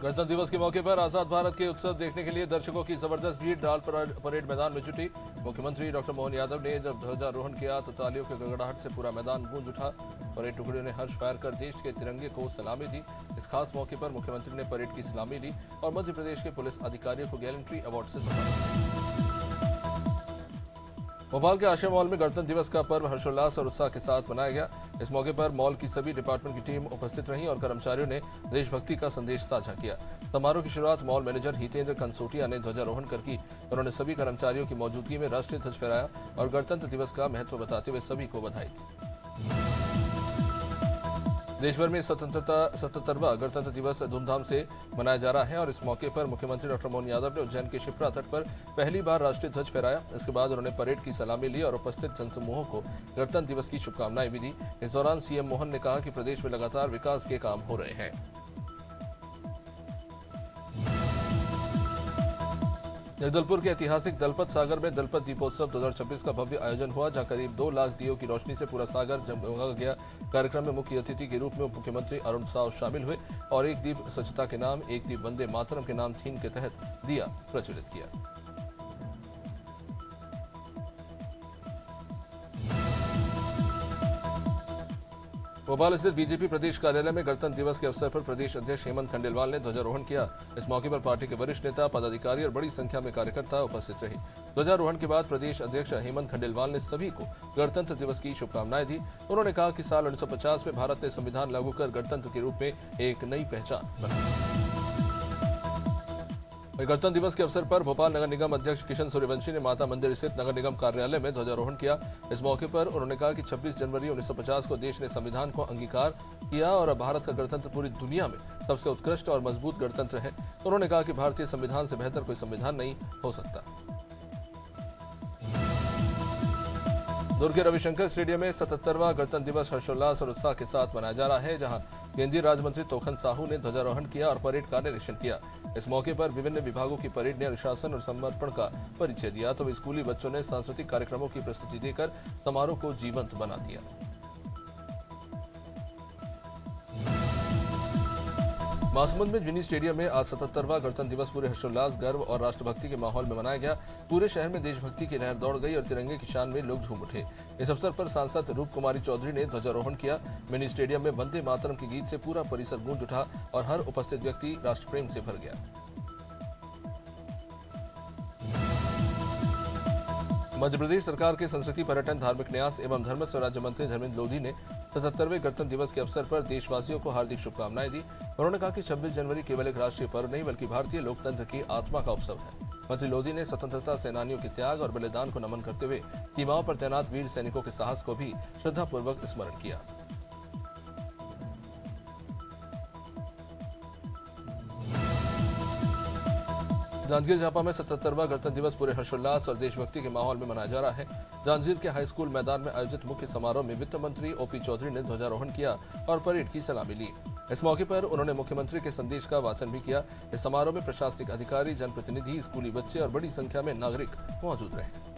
गणतंत्र दिवस के मौके पर आजाद भारत के उत्सव देखने के लिए दर्शकों की जबरदस्त भीड़ लाल परेड मैदान में जुटी। मुख्यमंत्री डॉक्टर मोहन यादव ने जब ध्वजारोहण किया तो तालियों के गड़गड़ाहट से पूरा मैदान गूंज उठा। परेड टुकड़ियों ने हर्ष फायर कर देश के तिरंगे को सलामी दी। इस खास मौके पर मुख्यमंत्री ने परेड की सलामी ली और मध्य प्रदेश के पुलिस अधिकारियों को गैलेंट्री अवार्ड से सम्मानित। भोपाल के आशिया मॉल में गणतंत्र दिवस का पर्व हर्षोल्लास और उत्साह के साथ मनाया गया। इस मौके पर मॉल की सभी डिपार्टमेंट की टीम उपस्थित रही और कर्मचारियों ने देशभक्ति का संदेश साझा किया। समारोह की शुरुआत मॉल मैनेजर हितेंद्र कंसोटिया ने ध्वजारोहण कर की। उन्होंने सभी कर्मचारियों की मौजूदगी में राष्ट्रीय ध्वज फहराया और गणतंत्र दिवस का महत्व बताते हुए सभी को बधाई दी। देश भर में 77वां गणतंत्र दिवस धूमधाम से मनाया जा रहा है और इस मौके पर मुख्यमंत्री डॉक्टर मोहन यादव ने उज्जैन के शिप्रा तट पर पहली बार राष्ट्रीय ध्वज फहराया। इसके बाद उन्होंने परेड की सलामी ली और उपस्थित जनसमूहों को गणतंत्र दिवस की शुभकामनाएं भी दी। इस दौरान सीएम मोहन ने कहा कि प्रदेश में लगातार विकास के काम हो रहे हैं। जगदलपुर के ऐतिहासिक दलपत सागर में दलपत दीपोत्सव 2026 का भव्य आयोजन हुआ, जहां करीब 2 लाख दियों की रोशनी से पूरा सागर जगमगा गया। कार्यक्रम में मुख्य अतिथि के रूप में उप मुख्यमंत्री अरुण साव शामिल हुए और एक दीप स्वच्छता के नाम, एक दीप वंदे मातरम के नाम थीम के तहत दिया प्रज्वलित किया। भोपाल स्थित बीजेपी प्रदेश कार्यालय में गणतंत्र दिवस के अवसर पर प्रदेश अध्यक्ष हेमंत खंडेलवाल ने ध्वजारोहण किया। इस मौके पर पार्टी के वरिष्ठ नेता, पदाधिकारी और बड़ी संख्या में कार्यकर्ता उपस्थित रहे। ध्वजारोहण के बाद प्रदेश अध्यक्ष हेमंत खंडेलवाल ने सभी को गणतंत्र दिवस की शुभकामनाएं दी। उन्होंने कहा कि साल 1950 में भारत ने संविधान लागू कर गणतंत्र के रूप में एक नई पहचान बनाई। गणतंत्र दिवस के अवसर पर भोपाल नगर निगम अध्यक्ष किशन सूर्यवंशी ने माता मंदिर स्थित नगर निगम कार्यालय में ध्वजारोहण किया। इस मौके पर उन्होंने कहा कि 26 जनवरी 1950 को देश ने संविधान को अंगीकार किया और अब भारत का गणतंत्र पूरी दुनिया में सबसे उत्कृष्ट और मजबूत गणतंत्र है। उन्होंने कहा कि भारतीय संविधान से बेहतर कोई संविधान नहीं हो सकता। दुर्ग के रविशंकर स्टेडियम में 77वां गणतंत्र दिवस हर्षोल्लास और उत्साह के साथ मनाया जा रहा है, जहां केंद्रीय राज्य मंत्री तोखन साहू ने ध्वजारोहण किया और परेड का निरीक्षण किया। इस मौके पर विभिन्न विभागों की परेड ने अनुशासन और समर्पण का परिचय दिया, तो स्कूली बच्चों ने सांस्कृतिक कार्यक्रमों की प्रस्तुति देकर समारोह को जीवंत बना दिया। महासमुंद में मिनी स्टेडियम में आज 77वां गणतंत्र दिवस पूरे हर्षोल्लास, गर्व और राष्ट्रभक्ति के माहौल में मनाया गया। पूरे शहर में देशभक्ति की लहर दौड़ गई और तिरंगे की शान में लोग झूम उठे। इस अवसर पर सांसद रूप कुमारी चौधरी ने ध्वजारोहण किया। मिनी स्टेडियम में वंदे मातरम के गीत से पूरा परिसर गूंज उठा और हर उपस्थित व्यक्ति राष्ट्रप्रेम से भर गया। मध्य प्रदेश सरकार के संस्कृति, पर्यटन, धार्मिक न्यास एवं धर्म स्वराज्य मंत्री धर्मेंद्र लोधी ने 77वें गणतंत्र दिवस के अवसर पर देशवासियों को हार्दिक शुभकामनाएं दी। उन्होंने कहा कि 26 जनवरी केवल एक राष्ट्रीय पर्व नहीं बल्कि भारतीय लोकतंत्र की आत्मा का उत्सव है। मंत्री लोधी ने स्वतंत्रता सेनानियों के त्याग और बलिदान को नमन करते हुए सीमाओं पर तैनात वीर सैनिकों के साहस को भी श्रद्धापूर्वक स्मरण किया। जांजगीर चांपा में 77वां गणतंत्र दिवस पूरे हर्षोल्लास और देशभक्ति के माहौल में मनाया जा रहा है। जांजगीर के हाई स्कूल मैदान में आयोजित मुख्य समारोह में वित्त मंत्री ओपी चौधरी ने ध्वजारोहण किया और परेड की सलामी ली। इस मौके पर उन्होंने मुख्यमंत्री के संदेश का वाचन भी किया। इस समारोह में प्रशासनिक अधिकारी, जनप्रतिनिधि, स्कूली बच्चे और बड़ी संख्या में नागरिक मौजूद रहे।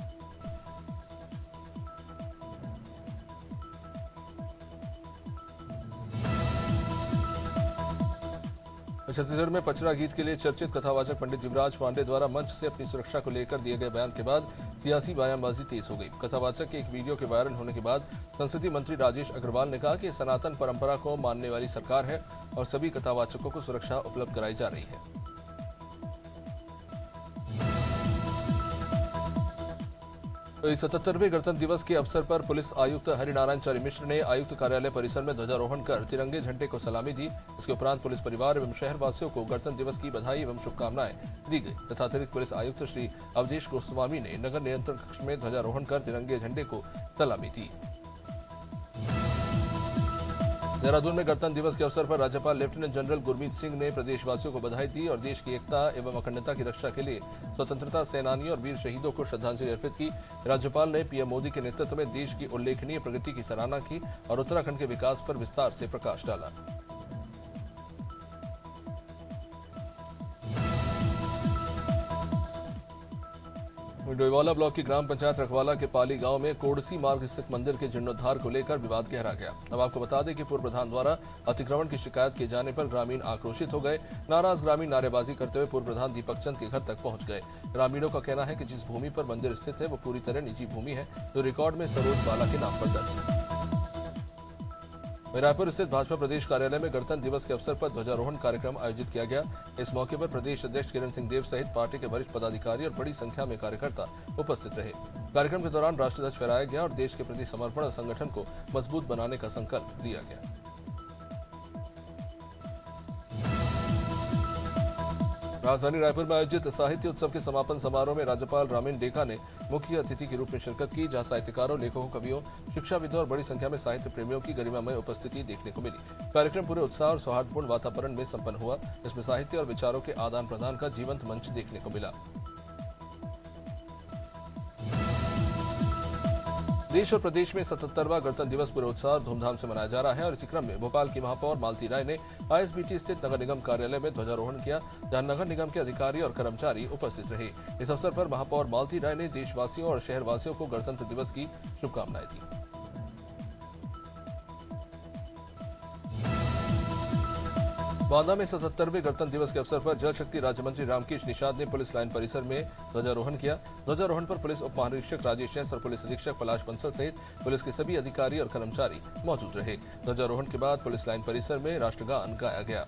छत्तीसगढ़ में पचरा गीत के लिए चर्चित कथावाचक पंडित युवराज पांडे द्वारा मंच से अपनी सुरक्षा को लेकर दिए गए बयान के बाद सियासी बयानबाजी तेज हो गई। कथावाचक के एक वीडियो के वायरल होने के बाद संस्कृति मंत्री राजेश अग्रवाल ने कहा कि सनातन परंपरा को मानने वाली सरकार है और सभी कथावाचकों को सुरक्षा उपलब्ध कराई जा रही है। इस 77वें गणतंत्र दिवस के अवसर पर पुलिस आयुक्त हरिनारायण चारी मिश्र ने आयुक्त कार्यालय परिसर में ध्वजारोहण कर तिरंगे झंडे को सलामी दी। इसके उपरांत पुलिस परिवार एवं शहरवासियों को गणतंत्र दिवस की बधाई एवं शुभकामनाएं दी गई तथा अतिरिक्त पुलिस आयुक्त श्री अवधेश गोस्वामी ने नगर नियंत्रण कक्ष में ध्वजारोहण कर तिरंगे झंडे को सलामी दी। देहरादून में गणतंत्र दिवस के अवसर पर राज्यपाल लेफ्टिनेंट जनरल गुरमीत सिंह ने प्रदेशवासियों को बधाई दी और देश की एकता एवं अखंडता की रक्षा के लिए स्वतंत्रता सेनानियों और वीर शहीदों को श्रद्धांजलि अर्पित की। राज्यपाल ने पीएम मोदी के नेतृत्व में देश की उल्लेखनीय प्रगति की सराहना की और उत्तराखंड के विकास पर विस्तार से प्रकाश डाला। डोईवाला ब्लॉक की ग्राम पंचायत रखवाला के पाली गांव में कोडसी मार्ग स्थित मंदिर के जीर्णोद्धार को लेकर विवाद गहरा गया। अब आपको बता दें कि पूर्व प्रधान द्वारा अतिक्रमण की शिकायत किए जाने पर ग्रामीण आक्रोशित हो गए। नाराज ग्रामीण नारेबाजी करते हुए पूर्व प्रधान दीपक चंद के घर तक पहुंच गए। ग्रामीणों का कहना है कि जिस भूमि पर मंदिर स्थित है वो पूरी तरह निजी भूमि है, जो रिकॉर्ड में सरोज बाला के नाम पर दर्ज है। रायपुर स्थित भाजपा प्रदेश कार्यालय में गणतंत्र दिवस के अवसर पर ध्वजारोहण कार्यक्रम आयोजित किया गया। इस मौके पर प्रदेश अध्यक्ष किरण सिंह देव सहित पार्टी के वरिष्ठ पदाधिकारी और बड़ी संख्या में कार्यकर्ता उपस्थित रहे। कार्यक्रम के दौरान राष्ट्रध्वज फहराया गया और देश के प्रति समर्पण और संगठन को मजबूत बनाने का संकल्प लिया गया। राजधानी रायपुर में आयोजित साहित्य उत्सव के समापन समारोह में राज्यपाल रामेन डेका ने मुख्य अतिथि के रूप में शिरकत की, जहां साहित्यकारों, लेखकों, कवियों, शिक्षाविदों और बड़ी संख्या में साहित्य प्रेमियों की गरिमामय उपस्थिति देखने को मिली। कार्यक्रम पूरे उत्साह और सौहार्दपूर्ण वातावरण में संपन्न हुआ। इसमें साहित्य और विचारों के आदान प्रदान का जीवंत मंच देखने को मिला। देश और प्रदेश में 77वां गणतंत्र दिवस पूरे उत्साह और धूमधाम से मनाया जा रहा है और इसी क्रम में भोपाल की महापौर मालती राय ने आईएसबीटी स्थित नगर निगम कार्यालय में ध्वजारोहण किया, जहां नगर निगम के अधिकारी और कर्मचारी उपस्थित रहे। इस अवसर पर महापौर मालती राय ने देशवासियों और शहरवासियों को गणतंत्र दिवस की शुभकामनाएं दी। बांदा में 77वें गणतंत्र दिवस के अवसर पर जल शक्ति राज्य मंत्री रामकृष्ण निषाद ने पुलिस लाइन परिसर में ध्वजारोहण किया। ध्वजारोहण पर पुलिस उप महानिरीक्षक राजेश एस और पुलिस अधीक्षक पलाश बंसल सहित पुलिस के सभी अधिकारी और कर्मचारी मौजूद रहे। ध्वजारोहण के बाद पुलिस लाइन परिसर में राष्ट्रगान गाया गया।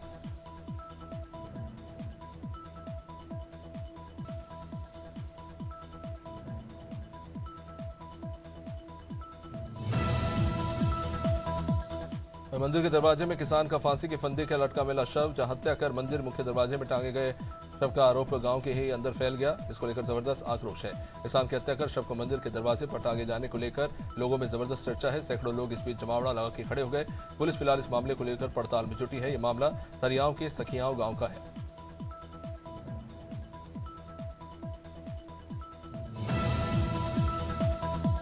मंदिर के दरवाजे में किसान का फांसी के फंदे का लटका मिला शव, जहां हत्या कर मंदिर मुख्य दरवाजे में टांगे गए शव का आरोप गांव के ही अंदर फैल गया। इसको लेकर जबरदस्त आक्रोश है। किसान की हत्या कर शव को मंदिर के दरवाजे पर टांगे जाने को लेकर लोगों में जबरदस्त चर्चा है। सैकड़ों लोग इस बीच जमावड़ा लगा के खड़े हो गए। पुलिस फिलहाल इस मामले को लेकर पड़ताल में जुटी है। ये मामला तरियाव के सखियाव गाँव का है।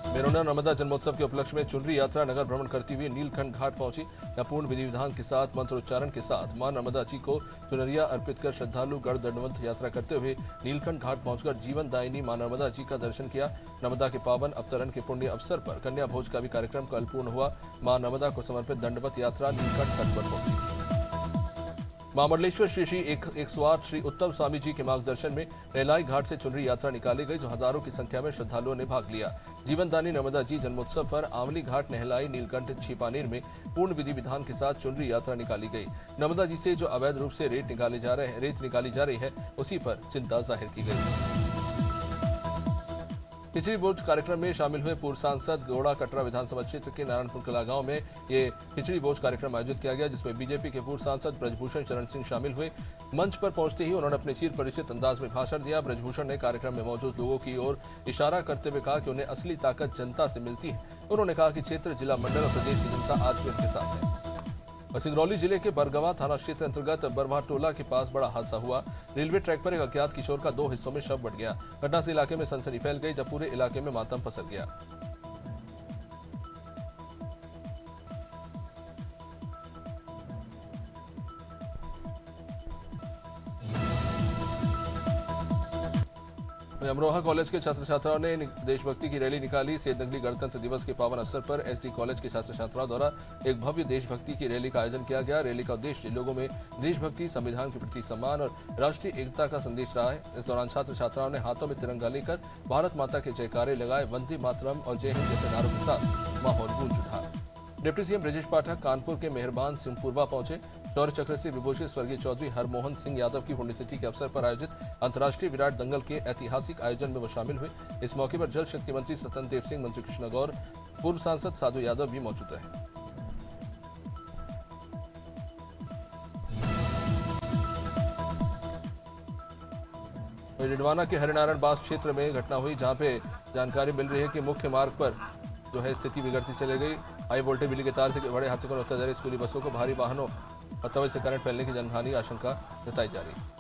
मेरुना नर्मदा जन्मोत्सव के उपलक्ष्य में चुनरी यात्रा नगर भ्रमण करती हुई नीलकंठ घाट पहुंची। यहां पूर्ण विधि विधान के साथ मंत्रोच्चारण के साथ मां नर्मदा जी को चुनरिया अर्पित कर श्रद्धालु गढ़ दंडवत यात्रा करते हुए नीलकंठ घाट पहुंचकर जीवन दायिनी मां नर्मदा जी का दर्शन किया। नर्मदा के पावन अवतरण के पुण्य अवसर पर कन्या भोज का भी कार्यक्रम कल पूर्ण हुआ। मां नर्मदा को समर्पित दंडवत यात्रा नीलकंठ तट पर पहुंची। महामंडलेश्वर श्री श्री 108 श्री उत्तम स्वामी जी के मार्गदर्शन में रेलाई घाट से चुनरी यात्रा निकाली गई, जो हजारों की संख्या में श्रद्धालुओं ने भाग लिया। जीवनदानी नर्मदा जी जन्मोत्सव पर आंवली घाट, नहलाई, नीलकंठ, छिपानीर में पूर्ण विधि विधान के साथ चुनरी यात्रा निकाली गई। नर्मदा जी से जो अवैध रूप से रेत निकाली जा रही है, उसी पर चिंता जाहिर की गई। खिचड़ी भोज कार्यक्रम में शामिल हुए पूर्व सांसद गोड़ा कटरा विधानसभा क्षेत्र के नारायणपुर कला गांव में ये खिचड़ी भोज कार्यक्रम आयोजित किया गया, जिसमें बीजेपी के पूर्व सांसद ब्रजभूषण चरण सिंह शामिल हुए। मंच पर पहुंचते ही उन्होंने अपने चिर परिचित अंदाज में भाषण दिया। ब्रजभूषण ने कार्यक्रम में मौजूद लोगों की ओर इशारा करते हुए कहा कि उन्हें असली ताकत जनता से मिलती है। उन्होंने कहा कि क्षेत्र, जिला, मंडल और प्रदेश की जनता आज भी उनके साथ है। सिंगरौली जिले के बरगवा थाना क्षेत्र अंतर्गत बरवा टोला के पास बड़ा हादसा हुआ। रेलवे ट्रैक पर एक अज्ञात किशोर का 2 हिस्सों में शव बट गया। घटना से इलाके में सनसनी फैल गई, जब पूरे इलाके में मातम पसर गया। अमरोहा कॉलेज के छात्र छात्राओं ने देशभक्ति की रैली निकाली। सेतनगली गणतंत्र दिवस के पावन अवसर पर एसडी कॉलेज के छात्र छात्राओं द्वारा एक भव्य देशभक्ति की रैली का आयोजन किया गया। रैली का उद्देश्य लोगों में देशभक्ति, संविधान के प्रति सम्मान और राष्ट्रीय एकता का संदेश रहा है। इस दौरान छात्र छात्राओं ने हाथों में तिरंगा लेकर भारत माता के जयकारे लगाए। वंदे मातरम और जय हिंद जैसे नारों के साथ माहौल गूंज उठा। डिप्टी सीएम ब्रजेश पाठक कानपुर के मेहरबान सिंहपुरवा पहुंचे। शौर्य चक्र से विभूषित स्वर्गीय चौधरी हरमोहन सिंह यादव की पुण्यतिथि के अवसर पर आयोजित अंतर्राष्ट्रीय विराट दंगल के ऐतिहासिक आयोजन में वो शामिल हुए। इस मौके पर जल शक्ति मंत्री स्वतंत्र देव सिंह, मंत्री कृष्ण गौर, पूर्व सांसद साधु यादव भी मौजूद रहे। डिडवाना के हरिनारायण बास क्षेत्र में घटना हुई, जहां पे जानकारी मिल रही है कि मुख्य मार्ग पर जो है स्थिति बिगड़ती चली गई। हाई वोल्टेज बिजली के तार से बड़े हादसे को रोकता जा रही स्कूली बसों को भारी वाहनों और तवज से करंट फैलने की जनहानि की आशंका जताई जा रही है।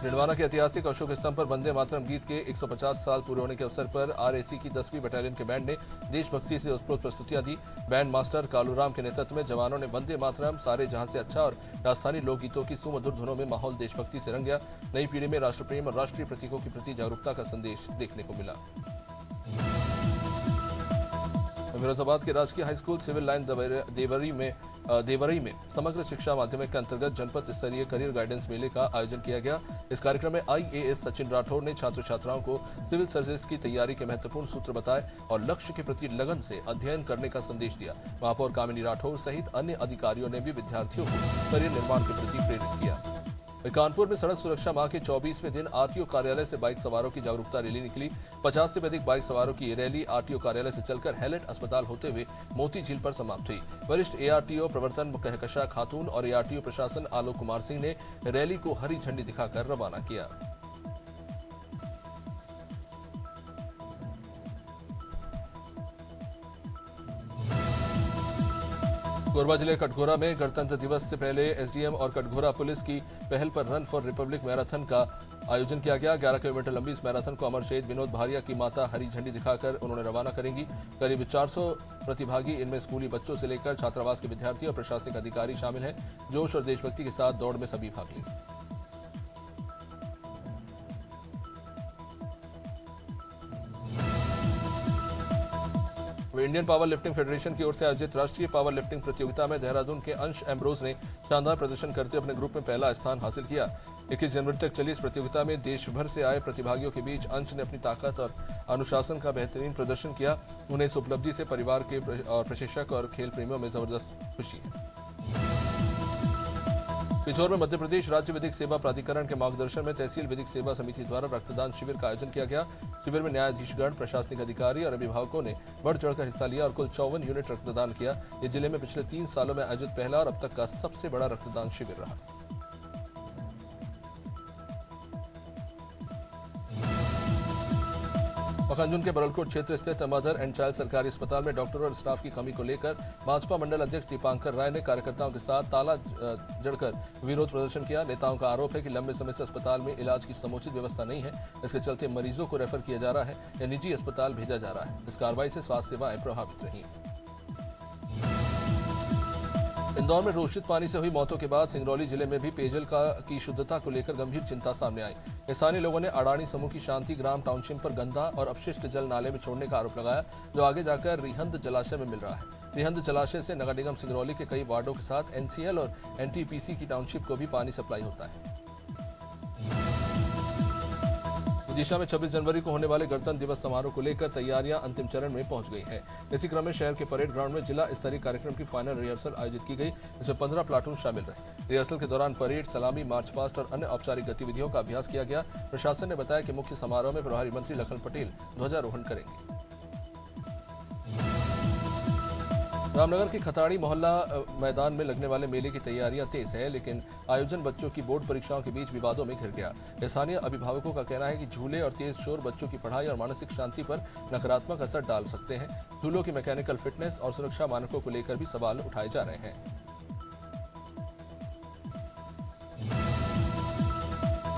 निडवाना के ऐतिहासिक अशोक स्तंभ पर वंदे मातरम गीत के 150 साल पूरे होने के अवसर पर आरएसी की 10वीं बटालियन के बैंड ने देशभक्ति से ओतप्रोत प्रस्तुतियां दी। बैंड मास्टर कालूराम के नेतृत्व में जवानों ने वंदे मातरम, सारे जहां से अच्छा और राजस्थानी लोकगीतों की सुमधुर धुनों में माहौल देशभक्ति से रंग गया। नई पीढ़ी में राष्ट्र प्रेम और राष्ट्रीय प्रतीकों के प्रति जागरूकता का संदेश देखने को मिला। फिरोजाबाद के राजकीय हाईस्कूल सिविल लाइन देवरी में समग्र शिक्षा माध्यमिक के अंतर्गत जनपद स्तरीय करियर गाइडेंस मेले का आयोजन किया गया। इस कार्यक्रम में आईएएस सचिन राठौर ने छात्र छात्राओं को सिविल सर्विस की तैयारी के महत्वपूर्ण सूत्र बताए और लक्ष्य के प्रति लगन से अध्ययन करने का संदेश दिया। महापौर कामिनी राठौर सहित अन्य अधिकारियों ने भी विद्यार्थियों को करियर निर्माण के प्रति प्रेरित किया। कानपुर में सड़क सुरक्षा माह के 24वें दिन आरटीओ कार्यालय से बाइक सवारों की जागरूकता रैली निकली। 50 से अधिक बाइक सवारों की ये रैली आरटीओ कार्यालय से चलकर हैलेट अस्पताल होते हुए मोती झील पर समाप्त हुई। वरिष्ठ एआरटीओ प्रवर्तन कहकशा खातून और एआरटीओ प्रशासन आलोक कुमार सिंह ने रैली को हरी झंडी दिखाकर रवाना किया। कोरबा जिले कटघोरा में गणतंत्र दिवस से पहले एसडीएम और कटघोरा पुलिस की पहल पर रन फॉर रिपब्लिक मैराथन का आयोजन किया गया। 11 किलोमीटर लंबी इस मैराथन को अमर शहीद विनोद भारिया की माता हरी झंडी दिखाकर उन्होंने रवाना करेंगी। करीब 400 प्रतिभागी, इनमें स्कूली बच्चों से लेकर छात्रावास के विद्यार्थी और प्रशासनिक अधिकारी शामिल हैं। जोश और देशभक्ति के साथ दौड़ में सभी भाग लेंगे। इंडियन पावर लिफ्टिंग फेडरेशन की ओर से आयोजित राष्ट्रीय पावर लिफ्टिंग प्रतियोगिता में देहरादून के अंश एम्ब्रोज ने शानदार प्रदर्शन करते अपने ग्रुप में पहला स्थान हासिल किया। 21 जनवरी तक चली इस प्रतियोगिता में देश भर से आए प्रतिभागियों के बीच अंश ने अपनी ताकत और अनुशासन का बेहतरीन प्रदर्शन किया। उन्हें इस उपलब्धि से परिवार के और प्रशिक्षक और खेल प्रेमियों में जबरदस्त खुशी है। पिछोर में मध्य प्रदेश राज्य विधिक सेवा प्राधिकरण के मार्गदर्शन में तहसील विधिक सेवा समिति द्वारा रक्तदान शिविर का आयोजन किया गया। शिविर में न्यायाधीशगण, प्रशासनिक अधिकारी और अभिभावकों ने बढ़ चढ़कर हिस्सा लिया और कुल 54 यूनिट रक्तदान किया। ये जिले में पिछले 3 सालों में आयोजित पहला और अब तक का सबसे बड़ा रक्तदान शिविर रहा। पखांजून के बरलकोट क्षेत्र स्थित मदर एंड चाइल्ड सरकारी अस्पताल में डॉक्टरों और स्टाफ की कमी को लेकर भाजपा मंडल अध्यक्ष दीपांकर राय ने कार्यकर्ताओं के साथ ताला जड़कर विरोध प्रदर्शन किया। नेताओं का आरोप है कि लंबे समय से अस्पताल में इलाज की समुचित व्यवस्था नहीं है। इसके चलते मरीजों को रेफर किया जा रहा है या निजी अस्पताल भेजा जा रहा है। इस कार्रवाई से स्वास्थ्य सेवाएं प्रभावित रही। इंदौर में दूषित पानी से हुई मौतों के बाद सिंगरौली जिले में भी पेयजल की शुद्धता को लेकर गंभीर चिंता सामने आई। स्थानीय लोगों ने अडानी समूह की शांति ग्राम टाउनशिप पर गंदा और अपशिष्ट जल नाले में छोड़ने का आरोप लगाया, जो आगे जाकर रिहंद जलाशय में मिल रहा है। रिहंद जलाशय से नगर निगम सिंगरौली के कई वार्डों के साथ एनसीएल और एनटीपीसी की टाउनशिप को भी पानी सप्लाई होता है। विदिशा में 26 जनवरी को होने वाले गणतंत्र दिवस समारोह को लेकर तैयारियां अंतिम चरण में पहुंच गई हैं। इसी क्रम में शहर के परेड ग्राउंड में जिला स्तरीय कार्यक्रम की फाइनल रिहर्सल आयोजित की गई। इसमें 15 प्लाटून शामिल रहे। रिहर्सल के दौरान परेड, सलामी, मार्च पास्ट और अन्य औपचारिक गतिविधियों का अभ्यास किया गया। प्रशासन ने बताया कि मुख्य समारोह में प्रभारी मंत्री लखन पटेल ध्वजारोहण करेंगे। रामनगर की खताड़ी मोहल्ला मैदान में लगने वाले मेले की तैयारियां तेज है, लेकिन आयोजन बच्चों की बोर्ड परीक्षाओं के बीच विवादों में घिर गया। स्थानीय अभिभावकों का कहना है कि झूले और तेज शोर बच्चों की पढ़ाई और मानसिक शांति पर नकारात्मक असर डाल सकते हैं। झूलों की मैकेनिकल फिटनेस और सुरक्षा मानकों को लेकर भी सवाल उठाए जा रहे हैं।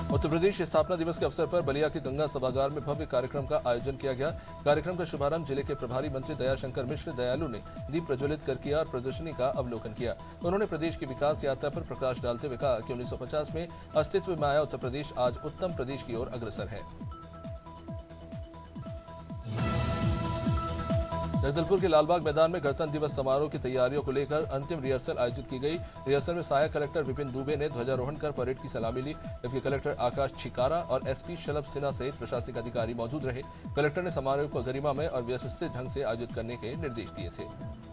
उत्तर प्रदेश स्थापना दिवस के अवसर पर बलिया के गंगा सभागार में भव्य कार्यक्रम का आयोजन किया गया। कार्यक्रम का शुभारंभ जिले के प्रभारी मंत्री दयाशंकर मिश्र दयालु ने दीप प्रज्वलित कर किया और प्रदर्शनी का अवलोकन किया। उन्होंने प्रदेश की विकास यात्रा पर प्रकाश डालते हुए कहा कि 1950 में अस्तित्व में आया उत्तर प्रदेश आज उत्तम प्रदेश की ओर अग्रसर है। जगदलपुर के लालबाग मैदान में गणतंत्र दिवस समारोह की तैयारियों को लेकर अंतिम रिहर्सल आयोजित की गई। रिहर्सल में सहायक कलेक्टर विपिन दुबे ने ध्वजारोहण कर परेड की सलामी ली, जबकि कलेक्टर आकाश छिकारा और एसपी शलभ सिन्हा सहित प्रशासनिक अधिकारी मौजूद रहे। कलेक्टर ने समारोह को गरिमामय और व्यवस्थित ढंग से आयोजित करने के निर्देश दिए थे।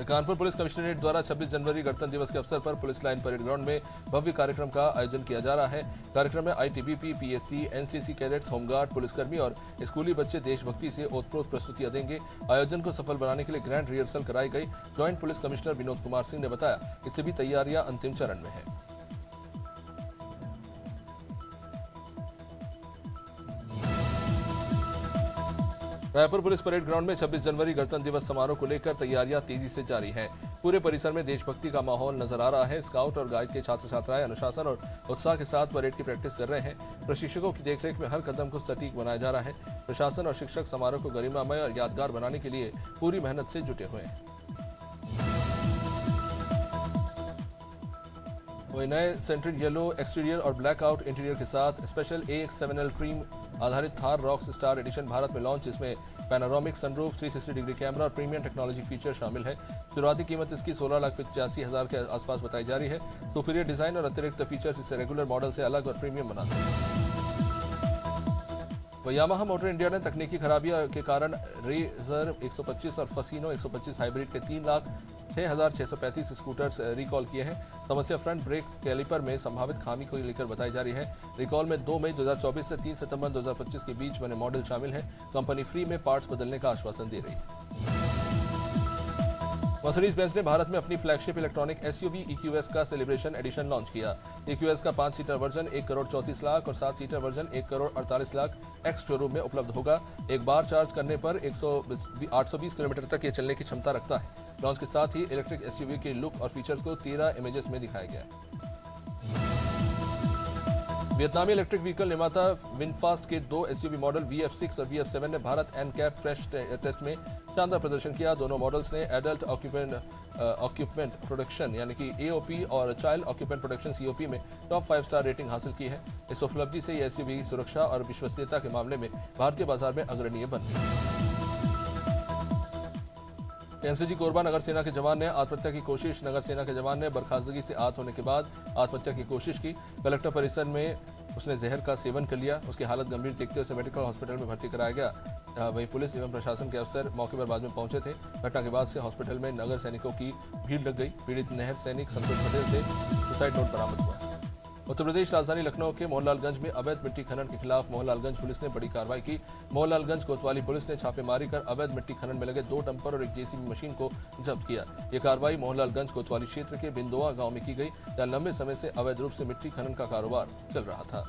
कानपुर पुलिस कमिश्नरेट द्वारा 26 जनवरी गणतंत्र दिवस के अवसर पर पुलिस लाइन परेड ग्राउंड में भव्य कार्यक्रम का आयोजन किया जा रहा है। कार्यक्रम में ITBP, PSC, NCC cadets, home guard, पुलिसकर्मी और स्कूली बच्चे देशभक्ति से ओतप्रोत प्रस्तुतियां देंगे। आयोजन को सफल बनाने के लिए ग्रैंड रिहर्सल कराई गई। Joint police commissioner Vinod Kumar Singh ने बताया कि सभी तैयारियां अंतिम चरण में है। रायपुर पुलिस परेड ग्राउंड में 26 जनवरी गणतंत्र दिवस समारोह को लेकर तैयारियां तेजी से जारी हैं। पूरे परिसर में देशभक्ति का माहौल नजर आ रहा है। स्काउट और गाइड के छात्र छात्राएं अनुशासन और उत्साह के साथ परेड की प्रैक्टिस कर रहे हैं। प्रशिक्षकों की देखरेख में हर कदम को सटीक बनाया जा रहा है। प्रशासन और शिक्षक समारोह को गरिमामय और यादगार बनाने के लिए पूरी मेहनत से जुटे हुए हैं। वही नए सेंट्रिक येलो एक्सटीरियर और ब्लैकआउट इंटीरियर के साथ स्पेशल AX7L ट्रीम आधारित Thar rock star edition Bharat में लॉन्च, जिसमें पैनोरामिक सनरूफ, 360 डिग्री कैमरा और प्रीमियम टेक्नोलॉजी फीचर शामिल है। शुरुआती कीमत इसकी 16,85,000 के आसपास बताई जा रही है। सुपीरियर डिजाइन और अतिरिक्त फीचर्स इसे रेगुलर मॉडल से अलग और प्रीमियम बनाते हैं। वह यामाहा मोटर इंडिया ने तकनीकी खराबियों के कारण रेजर 125 और फसीनो 125 हाइब्रिड के 3,06,635 स्कूटर्स रिकॉल किए हैं। समस्या फ्रंट ब्रेक कैलिपर में संभावित खामी को लेकर बताई जा रही है। रिकॉल में 2 मई 2024 से 3 सितंबर 2025 के बीच बने मॉडल शामिल हैं। कंपनी फ्री में पार्ट्स बदलने का आश्वासन दे रही है। मर्सिडीज बेंज ने भारत में अपनी फ्लैगशिप इलेक्ट्रॉनिक SUV EQS का सेलिब्रेशन एडिशन लॉन्च किया। EQS का 5 सीटर वर्जन 1,34,00,000 और 7 सीटर वर्जन 1,48,00,000 एक्स शोरूम में उपलब्ध होगा। एक बार चार्ज करने पर 820 किलोमीटर तक ये चलने की क्षमता रखता है। लॉन्च के साथ ही इलेक्ट्रिक SUV के लुक और फीचर्स को 13 इमेजेस में दिखाया गया है। वियतनामी इलेक्ट्रिक व्हीकल निर्माता विनफास्ट के 2 SUV मॉडल VF6 और VF7 ने भारत NCAP क्रैश टेस्ट में शानदार प्रदर्शन किया। दोनों मॉडल्स ने एडल्ट ऑक्यूपमेंट प्रोटेक्शन यानी कि AOP और चाइल्ड ऑक्यूपेंट प्रोटेक्शन COP में टॉप 5 स्टार रेटिंग हासिल की है। इस उपलब्धि से ये SUV सुरक्षा और विश्वसनीयता के मामले में भारतीय बाजार में अग्रणीय बन गई। MCG कोरबा नगर सेना के जवान ने आत्महत्या की कोशिश। नगर सेना के जवान ने बर्खास्तगी से आहत होने के बाद आत्महत्या की कोशिश की। कलेक्टर परिसर में उसने जहर का सेवन कर लिया। उसकी हालत गंभीर देखते हुए उसे मेडिकल हॉस्पिटल में भर्ती कराया गया। वहीं पुलिस एवं प्रशासन के अफसर मौके पर बाद में पहुंचे थे। घटना के बाद से हॉस्पिटल में नगर सैनिकों की भीड़ लग गई। पीड़ित नहर सैनिक संतोष पटेल से सुसाइड नोट बरामद हुआ। उत्तर प्रदेश राजधानी लखनऊ के मोहनलालगंज में अवैध मिट्टी खनन के खिलाफ मोहनलालगंज पुलिस ने बड़ी कार्रवाई की। मोहनलालगंज कोतवाली पुलिस ने छापेमारी कर अवैध मिट्टी खनन में लगे 2 डंपर और एक JCB मशीन को जब्त किया। यह कार्रवाई मोहनलालगंज कोतवाली क्षेत्र के बिंदोआ गांव में की गई, जहां लंबे समय से अवैध रूप से मिट्टी खनन का कारोबार चल रहा था।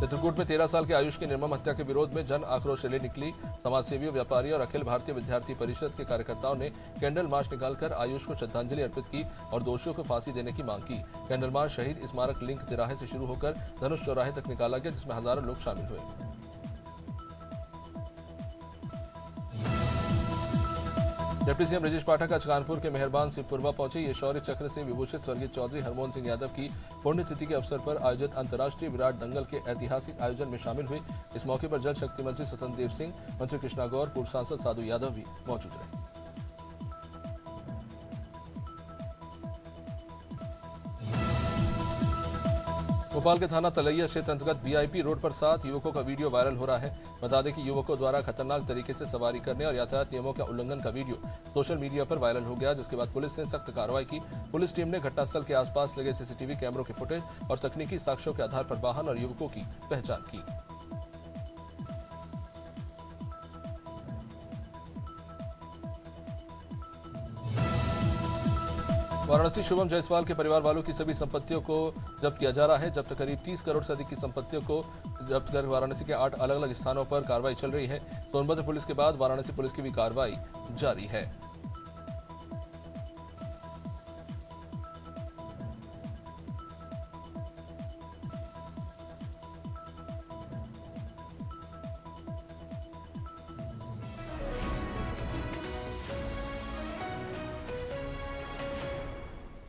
चित्रकूट में 13 साल के आयुष की निर्मम हत्या के विरोध में जन आक्रोश रैली निकली। समाजसेवियों, व्यापारियों और अखिल भारतीय विद्यार्थी परिषद के कार्यकर्ताओं ने कैंडल मार्च निकालकर आयुष को श्रद्धांजलि अर्पित की और दोषियों को फांसी देने की मांग की। कैंडल मार्च शहीद स्मारक लिंक तिराहे से शुरू होकर धनुष चौराहे तक निकाला गया, जिसमें हजारों लोग शामिल हुए। डिप्टी सीएम ब्रजेश पाठक आज कानपुर के मेहरबान सिंहपुरवा पहुंचे। ये शौर्य चक्र से विभूषित स्वर्गीय चौधरी हरमोहन सिंह यादव की पुण्यतिथि के अवसर पर आयोजित अंतर्राष्ट्रीय विराट दंगल के ऐतिहासिक आयोजन में शामिल हुए। इस मौके पर जल शक्ति मंत्री स्वतंत्र देव सिंह, मंत्री कृष्णा गौर, पूर्व सांसद साधु यादव भी मौजूद रहे। भोपाल के थाना तलैया क्षेत्र अंतर्गत VIP रोड पर 7 युवकों का वीडियो वायरल हो रहा है। बता दें कि युवकों द्वारा खतरनाक तरीके से सवारी करने और यातायात नियमों का उल्लंघन का वीडियो सोशल मीडिया पर वायरल हो गया, जिसके बाद पुलिस ने सख्त कार्रवाई की। पुलिस टीम ने घटनास्थल के आसपास लगे CCTV कैमरों के फुटेज और तकनीकी साक्ष्यों के आधार पर वाहन और युवकों की पहचान की। वाराणसी शुभम जायसवाल के परिवार वालों की सभी संपत्तियों को जब्त किया जा रहा है। जब्त करीब 30 करोड़ से अधिक की संपत्तियों को जब्त कर वाराणसी के 8 अलग अलग स्थानों पर कार्रवाई चल रही है। सोनभद्र पुलिस के बाद वाराणसी पुलिस की भी कार्रवाई जारी है।